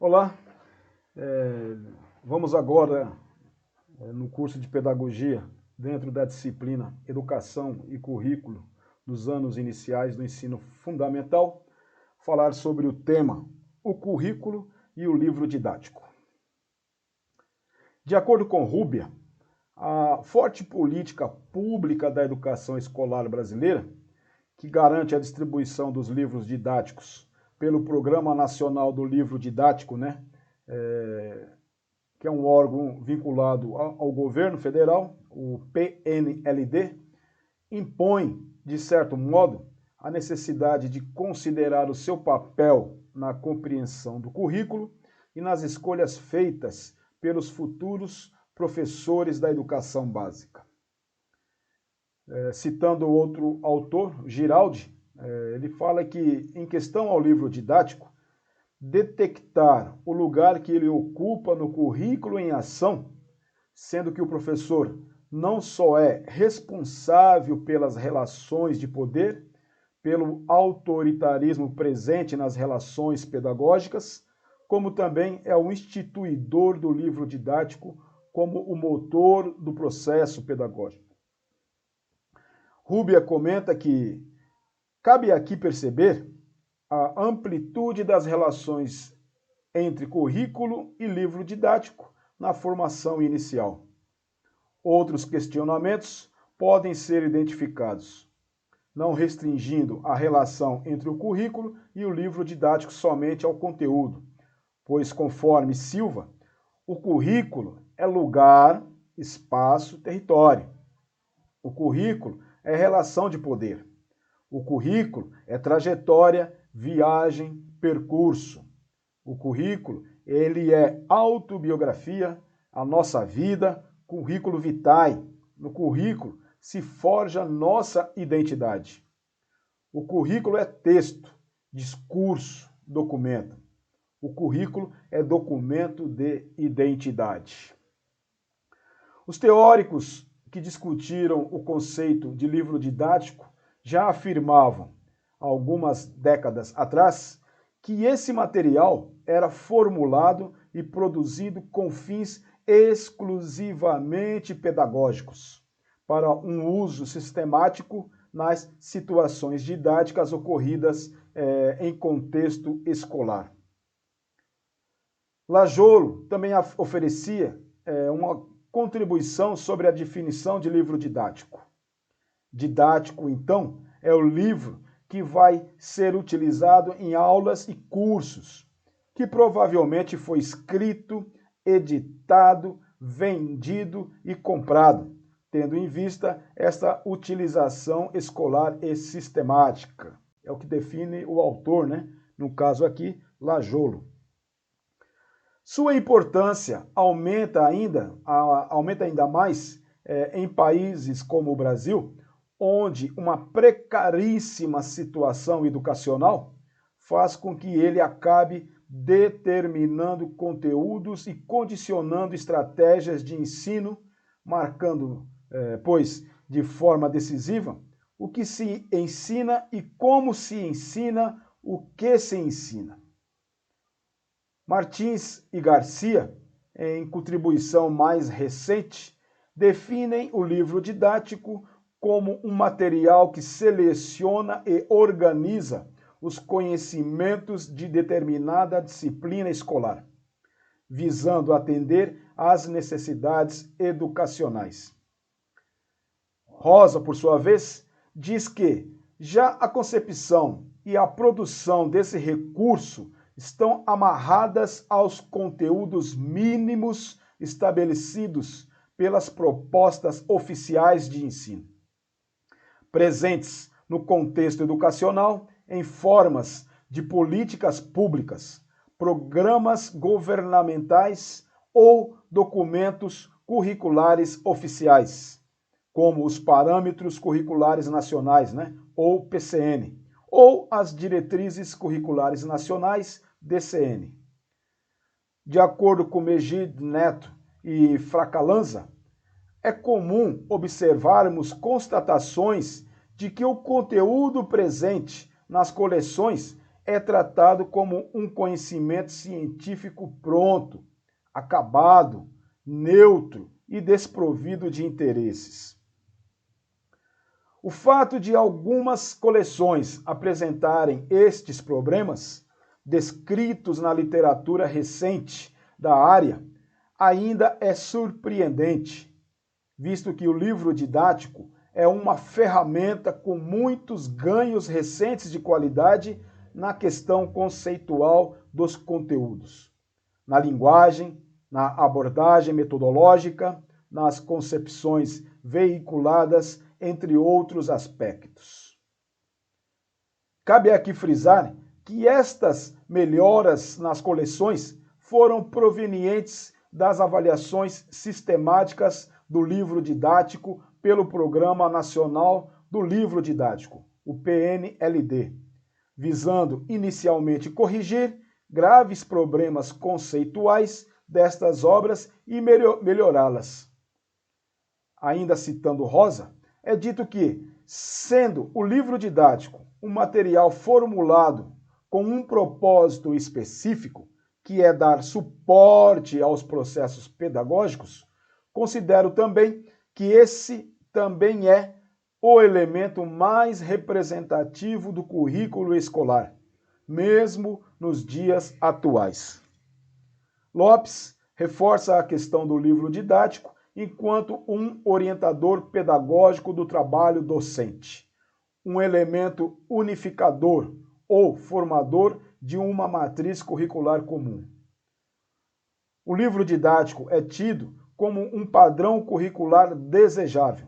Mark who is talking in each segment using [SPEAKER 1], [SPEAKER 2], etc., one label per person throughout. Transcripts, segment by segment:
[SPEAKER 1] Olá, vamos agora no curso de Pedagogia, dentro da disciplina Educação e Currículo dos anos iniciais do ensino fundamental, falar sobre o tema o currículo e o livro didático. De acordo com Rúbia, a forte política pública da educação escolar brasileira, que garante a distribuição dos livros didáticos pelo Programa Nacional do Livro Didático, que é um órgão vinculado ao governo federal, o PNLD, impõe, de certo modo, a necessidade de considerar o seu papel na compreensão do currículo e nas escolhas feitas pelos futuros professores da educação básica. Citando outro autor, Giraldi, ele fala que, em questão ao livro didático, detectar o lugar que ele ocupa no currículo em ação, sendo que o professor não só é responsável pelas relações de poder, pelo autoritarismo presente nas relações pedagógicas, como também é o instituidor do livro didático como o motor do processo pedagógico. Rúbia comenta que cabe aqui perceber a amplitude das relações entre currículo e livro didático na formação inicial. Outros questionamentos podem ser identificados, não restringindo a relação entre o currículo e o livro didático somente ao conteúdo, pois, conforme Silva, o currículo é lugar, espaço, território. O currículo é relação de poder. O currículo é trajetória, viagem, percurso. O currículo, ele é autobiografia, a nossa vida, currículo vitae. No currículo se forja nossa identidade. O currículo é texto, discurso, documento. O currículo é documento de identidade. Os teóricos que discutiram o conceito de livro didático já afirmavam, algumas décadas atrás, que esse material era formulado e produzido com fins exclusivamente pedagógicos, para um uso sistemático nas situações didáticas ocorridas em contexto escolar. Lajolo também oferecia uma contribuição sobre a definição de livro didático. Didático, então, é o livro que vai ser utilizado em aulas e cursos, que provavelmente foi escrito, editado, vendido e comprado, tendo em vista essa utilização escolar e sistemática. É o que define o autor, no caso aqui, Lajolo. Sua importância aumenta ainda mais em países como o Brasil, onde uma precaríssima situação educacional faz com que ele acabe determinando conteúdos e condicionando estratégias de ensino, marcando, pois, de forma decisiva, o que se ensina e como se ensina o que se ensina. Martins e Garcia, em contribuição mais recente, definem o livro didático como um material que seleciona e organiza os conhecimentos de determinada disciplina escolar, visando atender às necessidades educacionais. Rosa, por sua vez, diz que já a concepção e a produção desse recurso estão amarradas aos conteúdos mínimos estabelecidos pelas propostas oficiais de ensino, presentes no contexto educacional em formas de políticas públicas, programas governamentais ou documentos curriculares oficiais, como os Parâmetros Curriculares Nacionais, ou PCN, ou as Diretrizes Curriculares Nacionais, DCN. De acordo com Megid Neto e Fracalanza, é comum observarmos constatações de que o conteúdo presente nas coleções é tratado como um conhecimento científico pronto, acabado, neutro e desprovido de interesses. O fato de algumas coleções apresentarem estes problemas, descritos na literatura recente da área, ainda é surpreendente, visto que o livro didático é uma ferramenta com muitos ganhos recentes de qualidade na questão conceitual dos conteúdos, na linguagem, na abordagem metodológica, nas concepções veiculadas, entre outros aspectos. Cabe aqui frisar que estas melhoras nas coleções foram provenientes das avaliações sistemáticas do livro didático pelo Programa Nacional do Livro Didático, o PNLD, visando inicialmente corrigir graves problemas conceituais destas obras e melhorá-las. Ainda citando Rosa, é dito que, sendo o livro didático um material formulado com um propósito específico, que é dar suporte aos processos pedagógicos, considero também que esse também é o elemento mais representativo do currículo escolar, mesmo nos dias atuais. Lopes reforça a questão do livro didático enquanto um orientador pedagógico do trabalho docente, um elemento unificador ou formador de uma matriz curricular comum. O livro didático é tido como um padrão curricular desejável,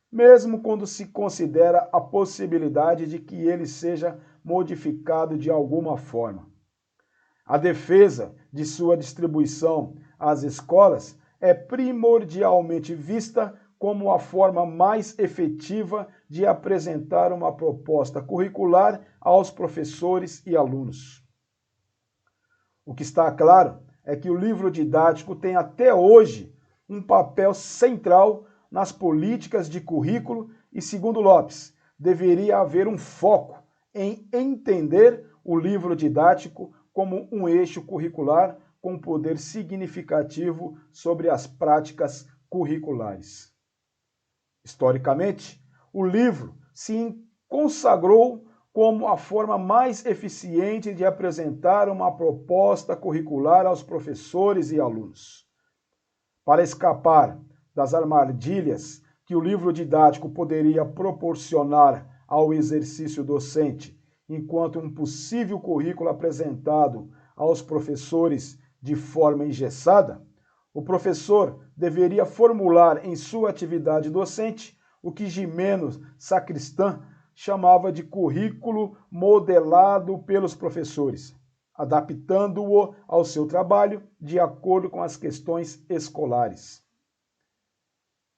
[SPEAKER 1] mesmo quando se considera a possibilidade de que ele seja modificado de alguma forma. A defesa de sua distribuição às escolas é primordialmente vista como a forma mais efetiva de apresentar uma proposta curricular aos professores e alunos. O que está claro é que o livro didático tem até hoje um papel central nas políticas de currículo e, segundo Lopes, deveria haver um foco em entender o livro didático como um eixo curricular com poder significativo sobre as práticas curriculares. Historicamente, o livro se consagrou como a forma mais eficiente de apresentar uma proposta curricular aos professores e alunos. Para escapar das armadilhas que o livro didático poderia proporcionar ao exercício docente, enquanto um possível currículo apresentado aos professores de forma engessada, o professor deveria formular em sua atividade docente o que Gimeno Sacristan chamava de currículo modelado pelos professores, adaptando-o ao seu trabalho de acordo com as questões escolares.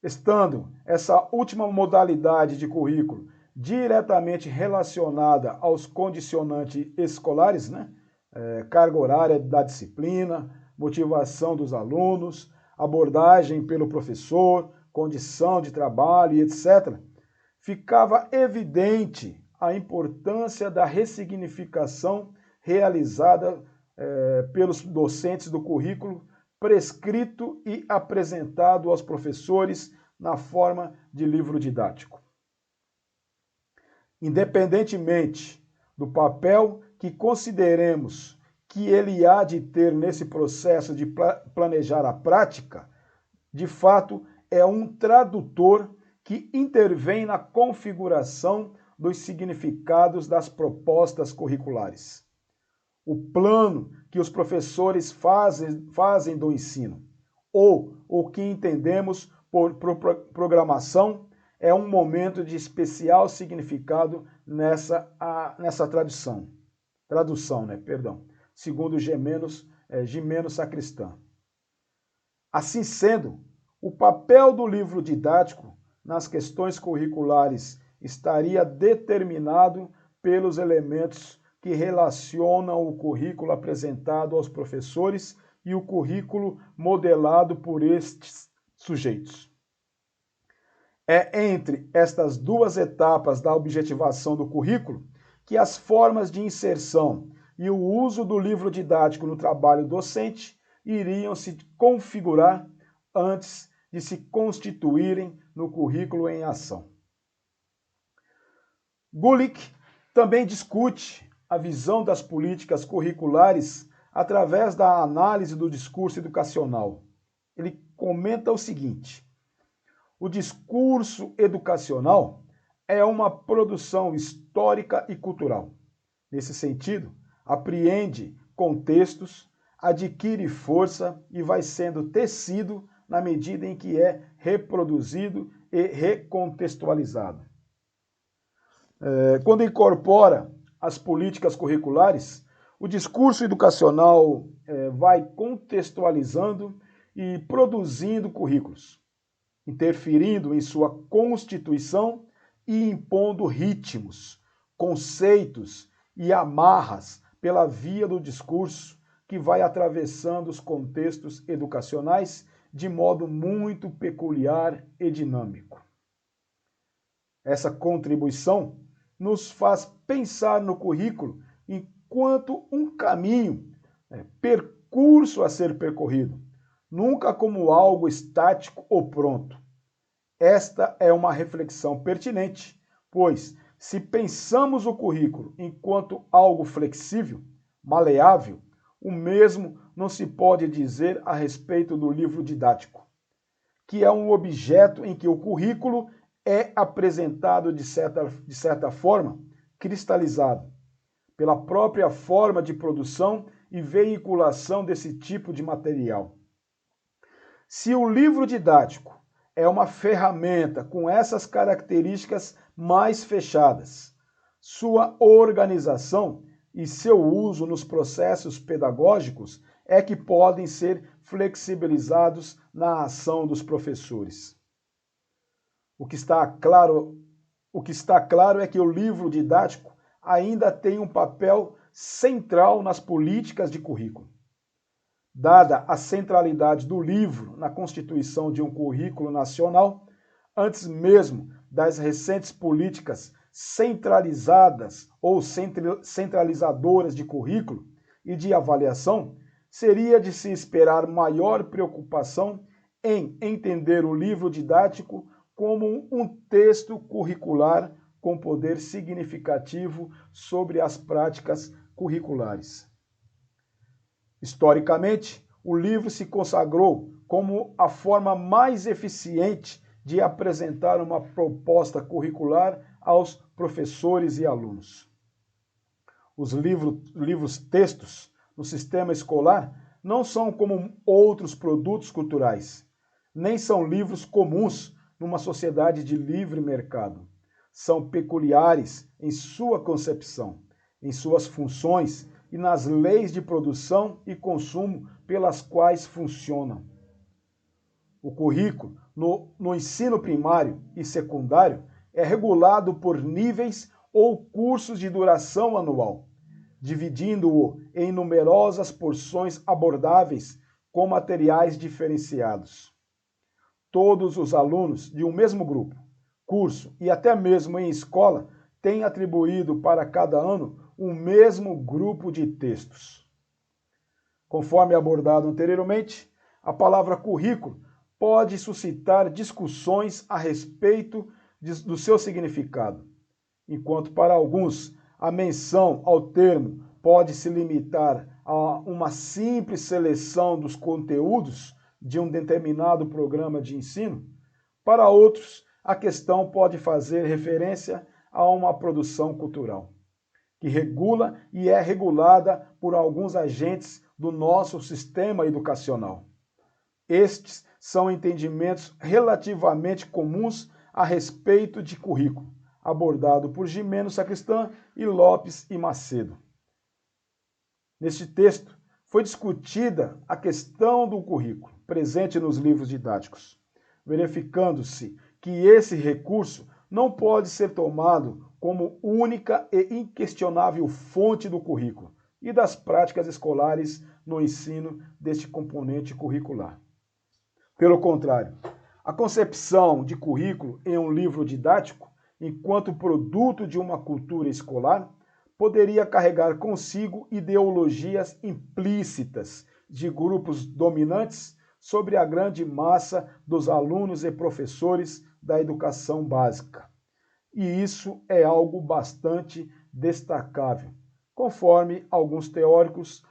[SPEAKER 1] Estando essa última modalidade de currículo diretamente relacionada aos condicionantes escolares, carga horária da disciplina, motivação dos alunos, abordagem pelo professor, condição de trabalho e etc., ficava evidente a importância da ressignificação realizada pelos docentes do currículo prescrito e apresentado aos professores na forma de livro didático. Independentemente do papel que consideremos que ele há de ter nesse processo de planejar a prática, de fato é um tradutor que intervém na configuração dos significados das propostas curriculares. O plano que os professores fazem do ensino, ou o que entendemos por programação, é um momento de especial significado nessa tradução, segundo Gimeno Sacristan. Assim sendo, o papel do livro didático nas questões curriculares estaria determinado pelos elementos que relacionam o currículo apresentado aos professores e o currículo modelado por estes sujeitos. É entre estas duas etapas da objetivação do currículo que as formas de inserção e o uso do livro didático no trabalho docente iriam se configurar antes de se constituírem no currículo em ação. Gulick também discute a visão das políticas curriculares através da análise do discurso educacional. Ele comenta o seguinte: o discurso educacional é uma produção histórica e cultural. Nesse sentido, apreende contextos, adquire força e vai sendo tecido na medida em que é reproduzido e recontextualizado. Quando incorpora as políticas curriculares, o discurso educacional vai contextualizando e produzindo currículos, interferindo em sua constituição e impondo ritmos, conceitos e amarras pela via do discurso que vai atravessando os contextos educacionais de modo muito peculiar e dinâmico. Essa contribuição nos faz pensar no currículo enquanto um caminho, percurso a ser percorrido, nunca como algo estático ou pronto. Esta é uma reflexão pertinente, pois, se pensamos o currículo enquanto algo flexível, maleável, o mesmo não se pode dizer a respeito do livro didático, que é um objeto em que o currículo é apresentado de certa forma cristalizado, pela própria forma de produção e veiculação desse tipo de material. Se o livro didático é uma ferramenta com essas características mais fechadas, sua organização e seu uso nos processos pedagógicos é que podem ser flexibilizados na ação dos professores. O que está claro é que o livro didático ainda tem um papel central nas políticas de currículo. Dada a centralidade do livro na constituição de um currículo nacional, antes mesmo das recentes políticas centralizadas ou centralizadoras de currículo e de avaliação, seria de se esperar maior preocupação em entender o livro didático como um texto curricular com poder significativo sobre as práticas curriculares. Historicamente, o livro se consagrou como a forma mais eficiente de apresentar uma proposta curricular aos professores e alunos. Os livros-textos no sistema escolar não são como outros produtos culturais, nem são livros comuns numa sociedade de livre mercado. São peculiares em sua concepção, em suas funções e nas leis de produção e consumo pelas quais funcionam. O currículo no ensino primário e secundário é regulado por níveis ou cursos de duração anual, dividindo-o em numerosas porções abordáveis com materiais diferenciados. Todos os alunos de um mesmo grupo, curso e até mesmo em escola têm atribuído para cada ano o mesmo grupo de textos. Conforme abordado anteriormente, a palavra currículo pode suscitar discussões a respeito do seu significado, enquanto para alguns a menção ao termo pode se limitar a uma simples seleção dos conteúdos de um determinado programa de ensino, para outros a questão pode fazer referência a uma produção cultural, que regula e é regulada por alguns agentes do nosso sistema educacional. Estes são entendimentos relativamente comuns a respeito de currículo, abordado por Gimeno Sacristan e Lopes e Macedo. Neste texto, foi discutida a questão do currículo, presente nos livros didáticos, verificando-se que esse recurso não pode ser tomado como única e inquestionável fonte do currículo e das práticas escolares no ensino deste componente curricular. Pelo contrário, a concepção de currículo em um livro didático, enquanto produto de uma cultura escolar, poderia carregar consigo ideologias implícitas de grupos dominantes sobre a grande massa dos alunos e professores da educação básica. E isso é algo bastante destacável, conforme alguns teóricos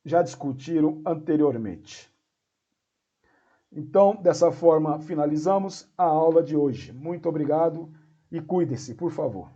[SPEAKER 1] já discutiram anteriormente. Então, dessa forma, finalizamos a aula de hoje. Muito obrigado e cuide-se, por favor.